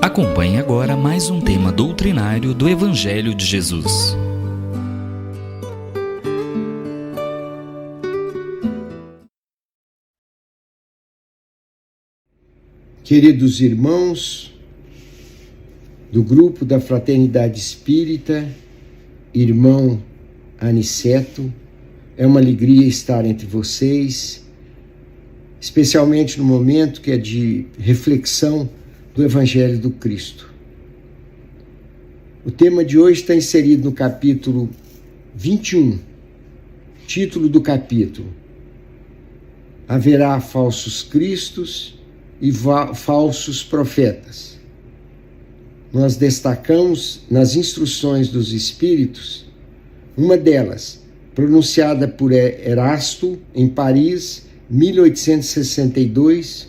Acompanhe agora mais um tema doutrinário do Evangelho de Jesus. Queridos irmãos do grupo da Fraternidade Espírita, irmão Aniceto, é uma alegria estar entre vocês, especialmente no momento que é de reflexão do Evangelho do Cristo. O tema de hoje está inserido no capítulo 21, título do capítulo: Haverá falsos cristos e falsos profetas. Nós destacamos nas instruções dos Espíritos, uma delas, pronunciada por Erasto, em Paris, 1862,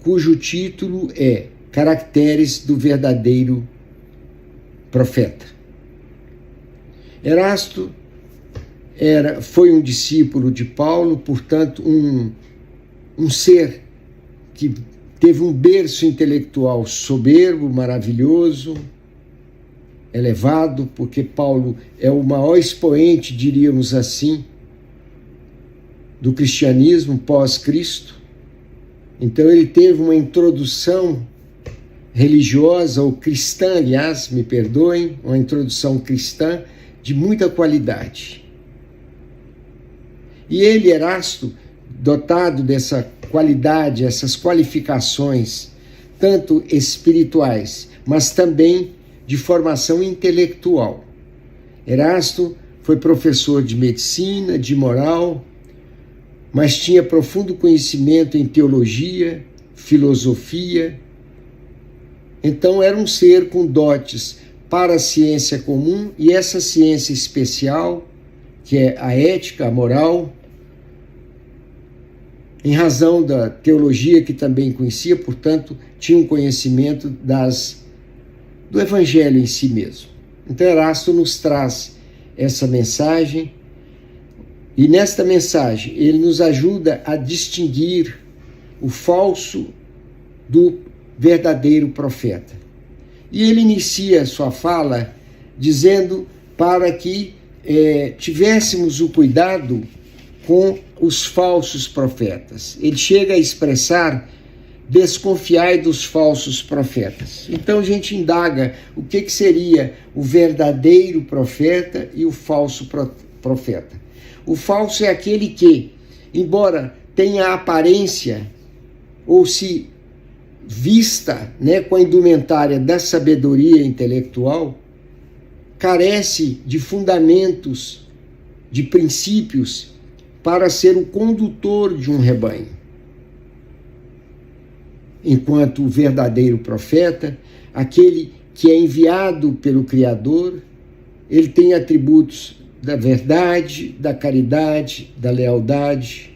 cujo título é Caracteres do Verdadeiro Profeta. Erasto foi um discípulo de Paulo, portanto, um ser que teve um berço intelectual soberbo, maravilhoso, elevado, porque Paulo é o maior expoente, diríamos assim, do cristianismo pós-Cristo. Então ele teve uma introdução religiosa, ou cristã, aliás, me perdoem, uma introdução cristã de muita qualidade. E ele, Erasto, dotado dessa qualidade, essas qualificações, tanto espirituais, mas também de formação intelectual. Erasto foi professor de medicina, de moral, mas tinha profundo conhecimento em teologia, filosofia. Então era um ser com dotes para a ciência comum e essa ciência especial, que é a ética, a moral, em razão da teologia que também conhecia, portanto, tinha um conhecimento do Evangelho em si mesmo. Então Erasto nos traz essa mensagem, e nesta mensagem ele nos ajuda a distinguir o falso do verdadeiro profeta. E ele inicia sua fala dizendo para que tivéssemos o cuidado com os falsos profetas. Ele chega a expressar: desconfiai dos falsos profetas. Então a gente indaga o que seria o verdadeiro profeta e o falso profeta. O falso é aquele que, embora tenha a aparência ou se vista, com a indumentária da sabedoria intelectual, carece de fundamentos, de princípios para ser o condutor de um rebanho. Enquanto o verdadeiro profeta, aquele que é enviado pelo Criador, ele tem atributos da verdade, da caridade, da lealdade,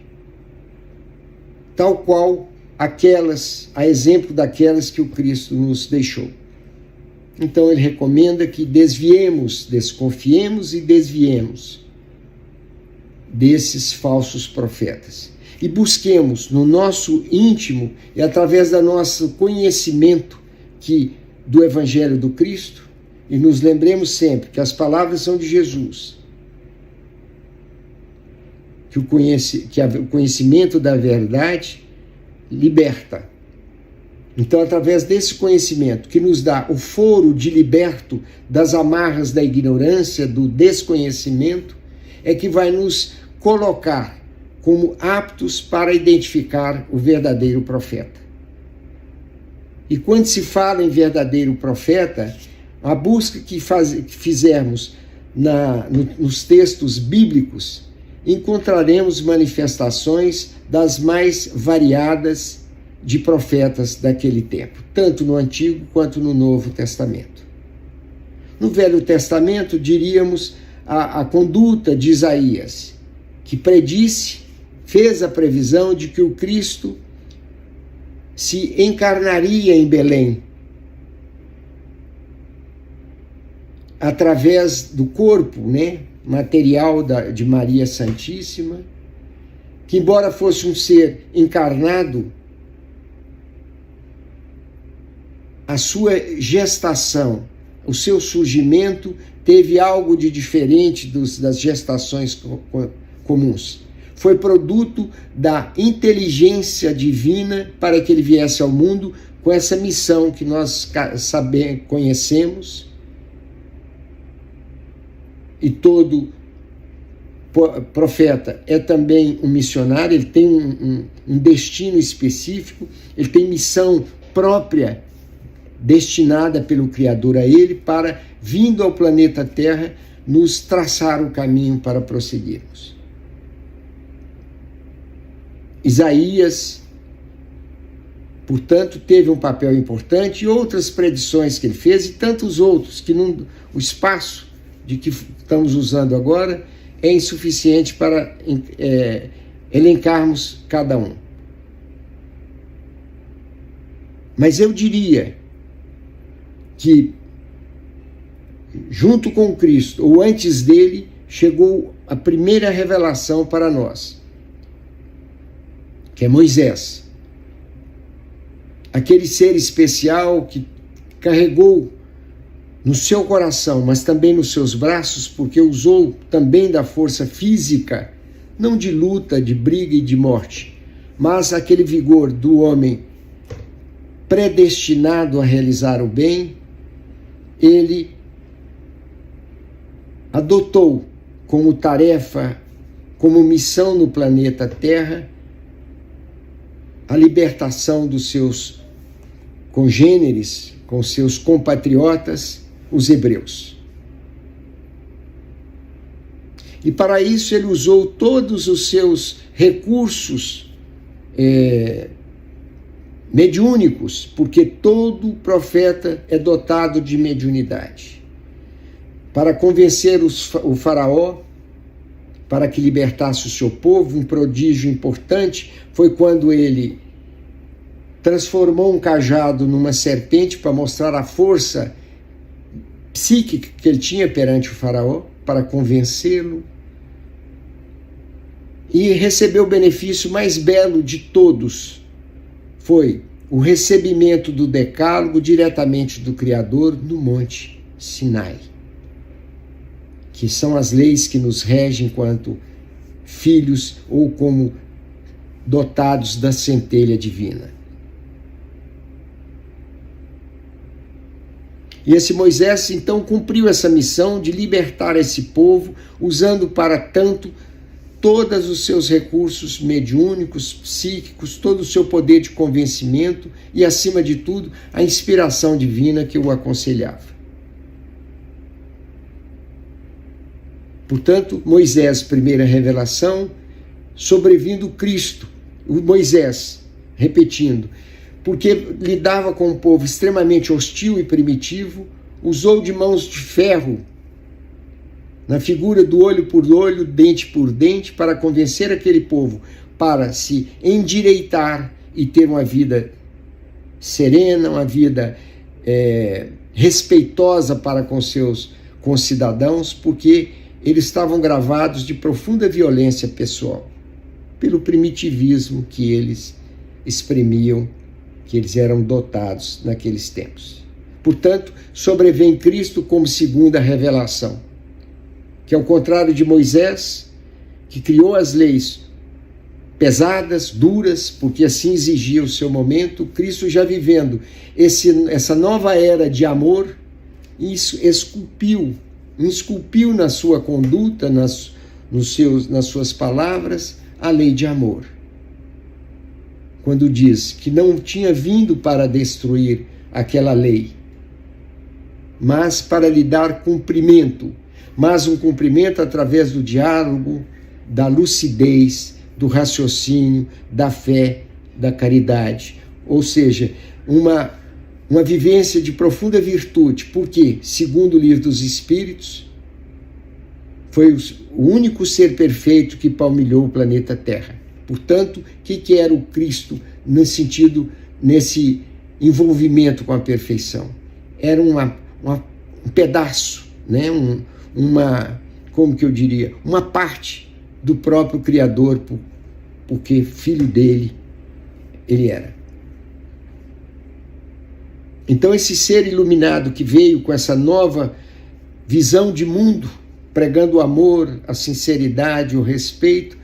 tal qual a exemplo daquelas que o Cristo nos deixou. Então ele recomenda que desconfiemos e desviemos desses falsos profetas e busquemos no nosso íntimo e através do nosso conhecimento do Evangelho do Cristo, e nos lembremos sempre que as palavras são de Jesus, que o conhecimento da verdade liberta. Então, através desse conhecimento que nos dá o foro de liberto das amarras da ignorância, do desconhecimento, é que vai nos colocar como aptos para identificar o verdadeiro profeta. E quando se fala em verdadeiro profeta, a busca que fizermos nos textos bíblicos, encontraremos manifestações das mais variadas de profetas daquele tempo, tanto no Antigo quanto no Novo Testamento. No Velho Testamento, diríamos a conduta de Isaías, que fez a previsão de que o Cristo se encarnaria em Belém, através do corpo, material de Maria Santíssima, que embora fosse um ser encarnado, a sua gestação, o seu surgimento teve algo de diferente das gestações comuns. Foi produto da inteligência divina para que ele viesse ao mundo com essa missão que nós conhecemos. E todo profeta é também um missionário, ele tem um destino específico, ele tem missão própria, destinada pelo Criador a ele, para, vindo ao planeta Terra, nos traçar o caminho para prosseguirmos. Isaías, portanto, teve um papel importante, e outras predições que ele fez, e tantos outros, que o espaço de que estamos usando agora é insuficiente para elencarmos cada um. Mas eu diria que, junto com Cristo, ou antes dele, chegou a primeira revelação para nós, que é Moisés. Aquele ser especial que carregou no seu coração, mas também nos seus braços, porque usou também da força física, não de luta, de briga e de morte, mas aquele vigor do homem predestinado a realizar o bem, ele adotou como tarefa, como missão no planeta Terra, a libertação dos seus congêneres, com seus compatriotas, os hebreus. E para isso ele usou todos os seus recursos mediúnicos, porque todo profeta é dotado de mediunidade. Para convencer o faraó, para que libertasse o seu povo, um prodígio importante foi quando ele transformou um cajado numa serpente para mostrar a força psíquica que ele tinha perante o faraó, para convencê-lo, e recebeu o benefício mais belo de todos, foi o recebimento do decálogo diretamente do Criador no Monte Sinai, que são as leis que nos regem enquanto filhos ou como dotados da centelha divina. E esse Moisés, então, cumpriu essa missão de libertar esse povo, usando para tanto todos os seus recursos mediúnicos, psíquicos, todo o seu poder de convencimento e, acima de tudo, a inspiração divina que o aconselhava. Portanto, Moisés, primeira revelação, sobrevindo Cristo, o Moisés, repetindo, porque lidava com um povo extremamente hostil e primitivo, usou de mãos de ferro, na figura do olho por olho, dente por dente, para convencer aquele povo para se endireitar e ter uma vida serena, uma vida respeitosa para com seus concidadãos, porque eles estavam gravados de profunda violência pessoal, pelo primitivismo que eles exprimiam, que eles eram dotados naqueles tempos. Portanto, sobrevém Cristo como segunda revelação, que ao contrário de Moisés, que criou as leis pesadas, duras, porque assim exigia o seu momento, Cristo, já vivendo essa nova era de amor, esculpiu na sua conduta, nas suas palavras, a lei de amor. Quando diz que não tinha vindo para destruir aquela lei, mas para lhe dar cumprimento, mas um cumprimento através do diálogo, da lucidez, do raciocínio, da fé, da caridade. Ou seja, uma vivência de profunda virtude, porque, segundo o Livro dos Espíritos, foi o único ser perfeito que palmilhou o planeta Terra. Portanto, o que era o Cristo nesse envolvimento com a perfeição? Era um pedaço, né? Como que eu diria? Uma parte do próprio Criador, porque filho dele ele era. Então esse ser iluminado que veio com essa nova visão de mundo, pregando o amor, a sinceridade, o respeito,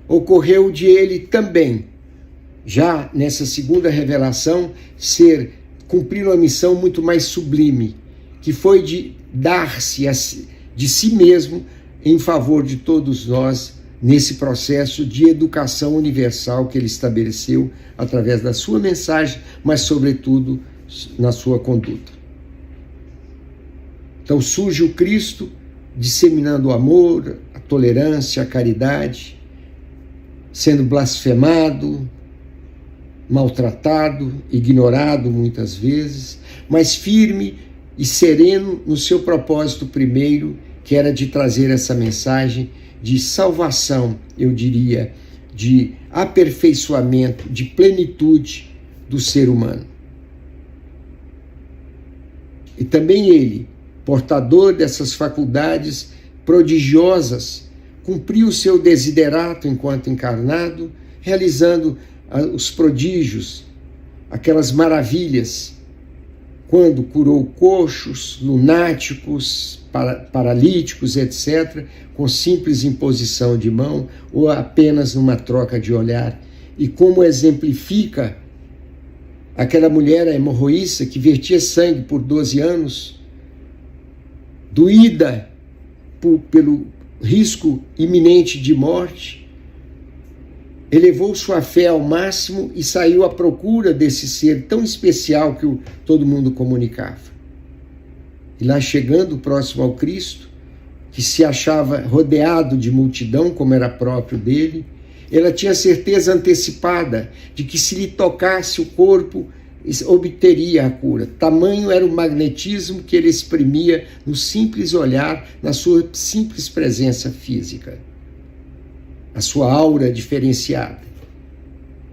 ocorreu de ele também, já nessa segunda revelação, cumprir uma missão muito mais sublime, que foi de dar-se de si mesmo em favor de todos nós, nesse processo de educação universal que ele estabeleceu através da sua mensagem, mas sobretudo na sua conduta. Então surge o Cristo disseminando o amor, a tolerância, a caridade, sendo blasfemado, maltratado, ignorado muitas vezes, mas firme e sereno no seu propósito primeiro, que era de trazer essa mensagem de salvação, eu diria, de aperfeiçoamento, de plenitude do ser humano. E também ele, portador dessas faculdades prodigiosas, cumpriu o seu desiderato enquanto encarnado, realizando os prodígios, aquelas maravilhas, quando curou coxos, lunáticos, paralíticos, etc., com simples imposição de mão ou apenas numa troca de olhar. E como exemplifica aquela mulher hemorroísta que vertia sangue por 12 anos, doída pelo risco iminente de morte, elevou sua fé ao máximo e saiu à procura desse ser tão especial que todo mundo comunicava. E lá chegando próximo ao Cristo, que se achava rodeado de multidão, como era próprio dele, ela tinha certeza antecipada de que se lhe tocasse o corpo, obteria a cura. Tamanho era o magnetismo que ele exprimia no simples olhar, na sua simples presença física, a sua aura diferenciada.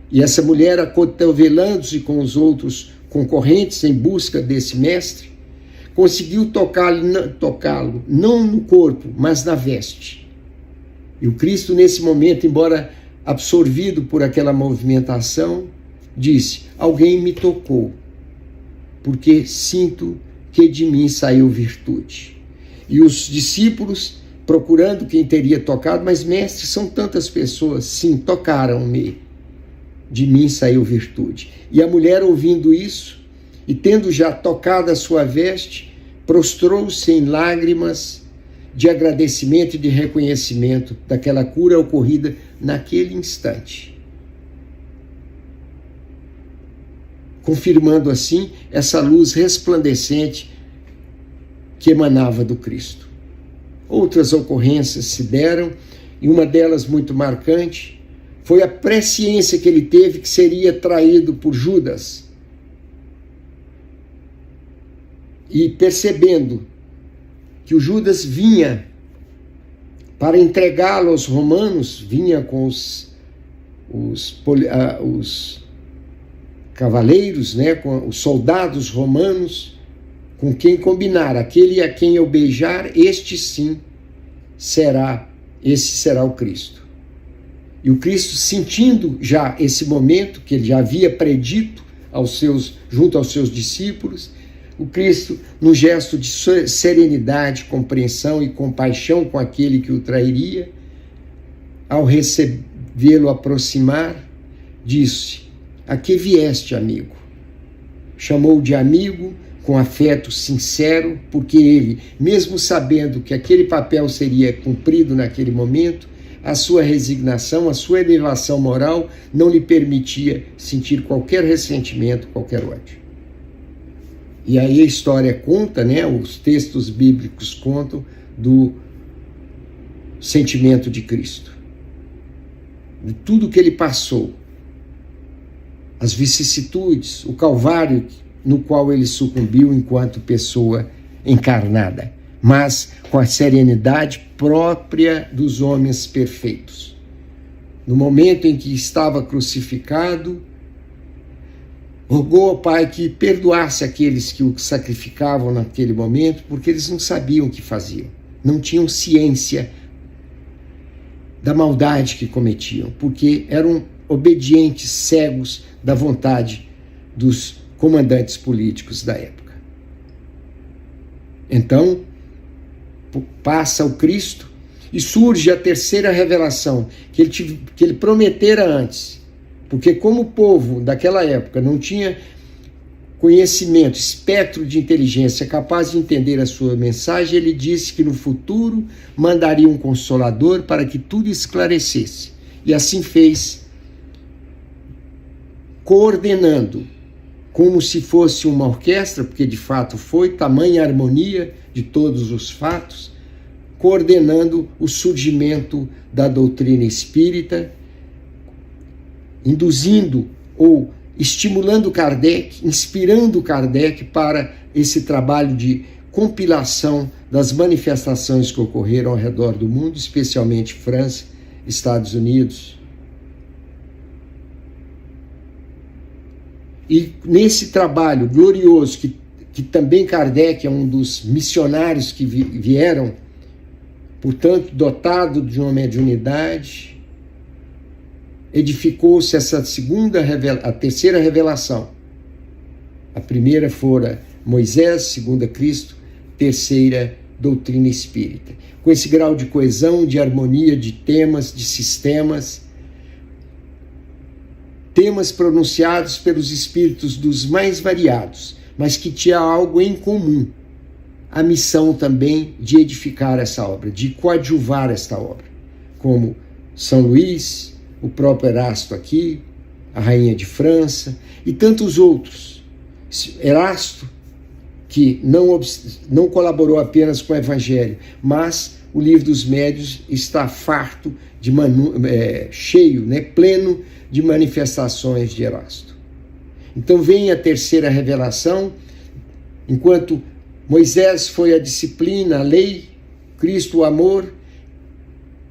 E essa mulher, acotovelando-se com os outros concorrentes em busca desse mestre, conseguiu tocá-lo, não no corpo, mas na veste. E o Cristo, nesse momento, embora absorvido por aquela movimentação, disse: alguém me tocou, porque sinto que de mim saiu virtude. E os discípulos, procurando quem teria tocado, mas mestre, são tantas pessoas. Sim, tocaram-me, de mim saiu virtude. E a mulher, ouvindo isso, e tendo já tocado a sua veste, prostrou-se em lágrimas de agradecimento e de reconhecimento daquela cura ocorrida naquele instante, confirmando assim essa luz resplandecente que emanava do Cristo. Outras ocorrências se deram, e uma delas muito marcante foi a presciência que ele teve que seria traído por Judas. E percebendo que o Judas vinha para entregá-lo aos romanos, vinha com os cavaleiros, né, com os soldados romanos, com quem combinar, aquele a quem eu beijar, este sim esse será o Cristo. E o Cristo, sentindo já esse momento que ele já havia predito junto aos seus discípulos, o Cristo, num gesto de serenidade, compreensão e compaixão com aquele que o trairia, ao recebê-lo aproximar, disse: a que vieste, amigo? Chamou de amigo com afeto sincero, porque ele, mesmo sabendo que aquele papel seria cumprido naquele momento, a sua resignação, a sua elevação moral não lhe permitia sentir qualquer ressentimento, qualquer ódio. E aí a história conta, né, os textos bíblicos contam do sentimento de Cristo, de tudo que ele passou, as vicissitudes, o calvário no qual ele sucumbiu enquanto pessoa encarnada, mas com a serenidade própria dos homens perfeitos. No momento em que estava crucificado, rogou ao Pai que perdoasse aqueles que o sacrificavam naquele momento, porque eles não sabiam o que faziam, não tinham ciência da maldade que cometiam, porque eram obedientes, cegos da vontade dos comandantes políticos da época. Então, passa o Cristo e surge a terceira revelação, que ele prometera antes. Porque como o povo daquela época não tinha conhecimento, espectro de inteligência capaz de entender a sua mensagem, ele disse que no futuro mandaria um Consolador para que tudo esclarecesse. E assim fez, coordenando, como se fosse uma orquestra, porque de fato foi, tamanha harmonia de todos os fatos, coordenando o surgimento da doutrina espírita, induzindo ou estimulando Kardec, inspirando Kardec para esse trabalho de compilação das manifestações que ocorreram ao redor do mundo, especialmente França, Estados Unidos. E nesse trabalho glorioso, que também Kardec é um dos missionários que vieram, portanto, dotado de uma mediunidade, edificou-se a terceira revelação. A primeira fora Moisés, segunda Cristo, terceira doutrina espírita. Com esse grau de coesão, de harmonia, de temas, de sistemas, temas pronunciados pelos espíritos dos mais variados, mas que tinha algo em comum, a missão também de edificar essa obra, de coadjuvar esta obra, como São Luís, o próprio Erasto aqui, a Rainha de França e tantos outros. Erasto, que não colaborou apenas com o Evangelho, mas o Livro dos Médiuns está farto, cheio, pleno de manifestações de Erasto. Então vem a terceira revelação, enquanto Moisés foi a disciplina, a lei, Cristo o amor,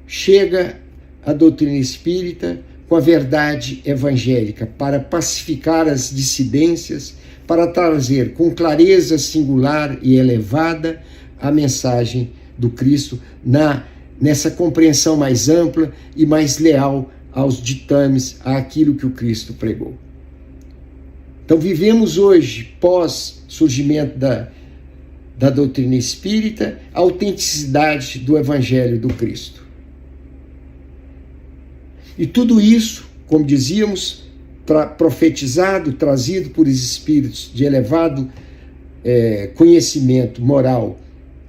chega a doutrina espírita com a verdade evangélica para pacificar as dissidências, para trazer com clareza singular e elevada a mensagem do Cristo nessa compreensão mais ampla e mais leal aos ditames, àquilo que o Cristo pregou. Então vivemos hoje, pós surgimento da doutrina espírita, a autenticidade do Evangelho do Cristo. E tudo isso, como dizíamos, profetizado, trazido por espíritos de elevado conhecimento moral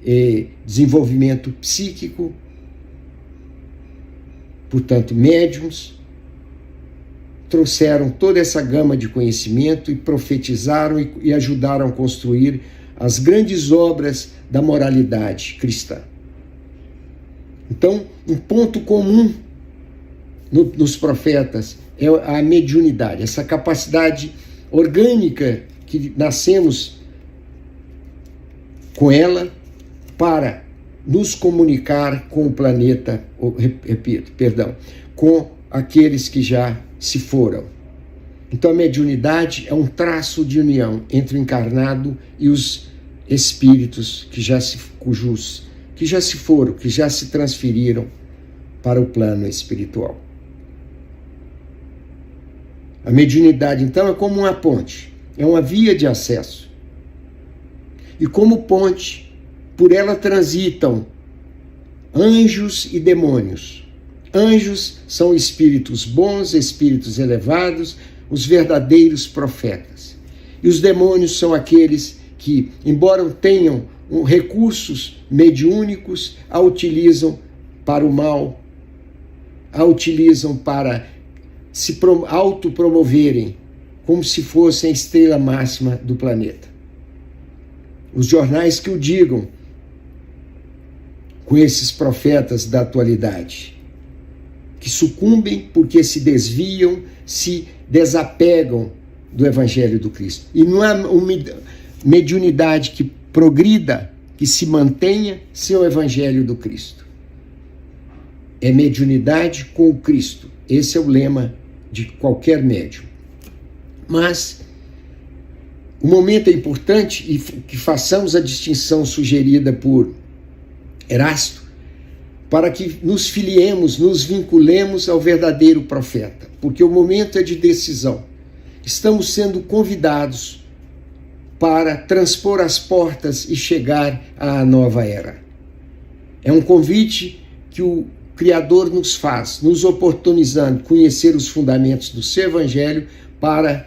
e desenvolvimento psíquico, portanto, médiuns, trouxeram toda essa gama de conhecimento e profetizaram e ajudaram a construir as grandes obras da moralidade cristã. Então, um ponto comum nos profetas é a mediunidade, essa capacidade orgânica que nascemos com ela para nos comunicar com o planeta, com aqueles que já se foram. Então a mediunidade é um traço de união entre o encarnado e os espíritos que já se foram, que já se transferiram para o plano espiritual. A mediunidade, então, é como uma ponte, é uma via de acesso. E como ponte, por ela transitam anjos e demônios. Anjos são espíritos bons, espíritos elevados, os verdadeiros profetas. E os demônios são aqueles que, embora tenham recursos mediúnicos, a utilizam para o mal, a utilizam para se autopromoverem, como se fossem a estrela máxima do planeta. Os jornais que o digam com esses profetas da atualidade, que sucumbem porque se desviam, se desapegam do Evangelho do Cristo. E não há uma mediunidade que progrida, que se mantenha sem o Evangelho do Cristo. É mediunidade com o Cristo. Esse é o lema de qualquer médium. Mas o momento é importante e que façamos a distinção sugerida por Erasto, para que nos filiemos, nos vinculemos ao verdadeiro profeta, porque o momento é de decisão. Estamos sendo convidados para transpor as portas e chegar à nova era. É um convite que o Criador nos faz, nos oportunizando conhecer os fundamentos do seu Evangelho para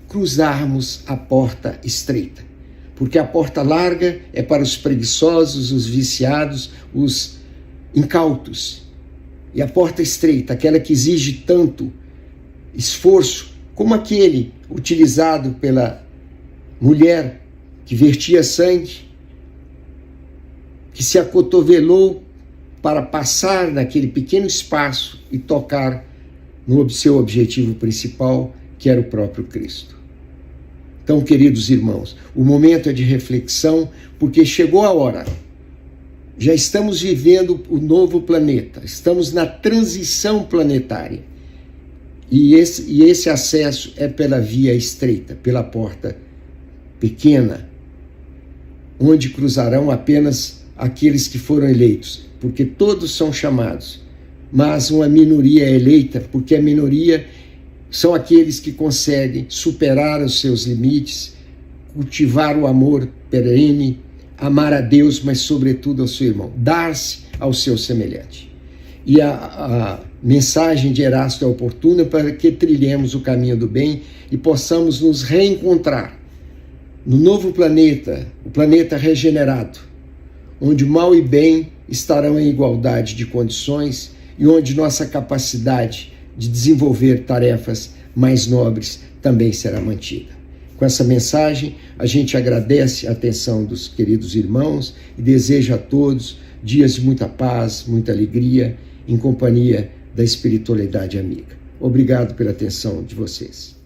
cruzarmos a porta estreita. Porque a porta larga é para os preguiçosos, os viciados, os incautos. E a porta estreita, aquela que exige tanto esforço, como aquele utilizado pela mulher que vertia sangue, que se acotovelou para passar naquele pequeno espaço e tocar no seu objetivo principal, que era o próprio Cristo. Então, queridos irmãos, o momento é de reflexão, porque chegou a hora. Já estamos vivendo o novo planeta, estamos na transição planetária. E esse acesso é pela via estreita, pela porta pequena, onde cruzarão apenas aqueles que foram eleitos, porque todos são chamados, mas uma minoria é eleita, porque a minoria são aqueles que conseguem superar os seus limites, cultivar o amor perene, amar a Deus, mas sobretudo ao seu irmão, dar-se ao seu semelhante. E a mensagem de Erasto é oportuna para que trilhemos o caminho do bem e possamos nos reencontrar no novo planeta, o planeta regenerado, onde mal e bem estarão em igualdade de condições e onde nossa capacidade de desenvolver tarefas mais nobres também será mantida. Com essa mensagem, a gente agradece a atenção dos queridos irmãos e deseja a todos dias de muita paz, muita alegria, em companhia da espiritualidade amiga. Obrigado pela atenção de vocês.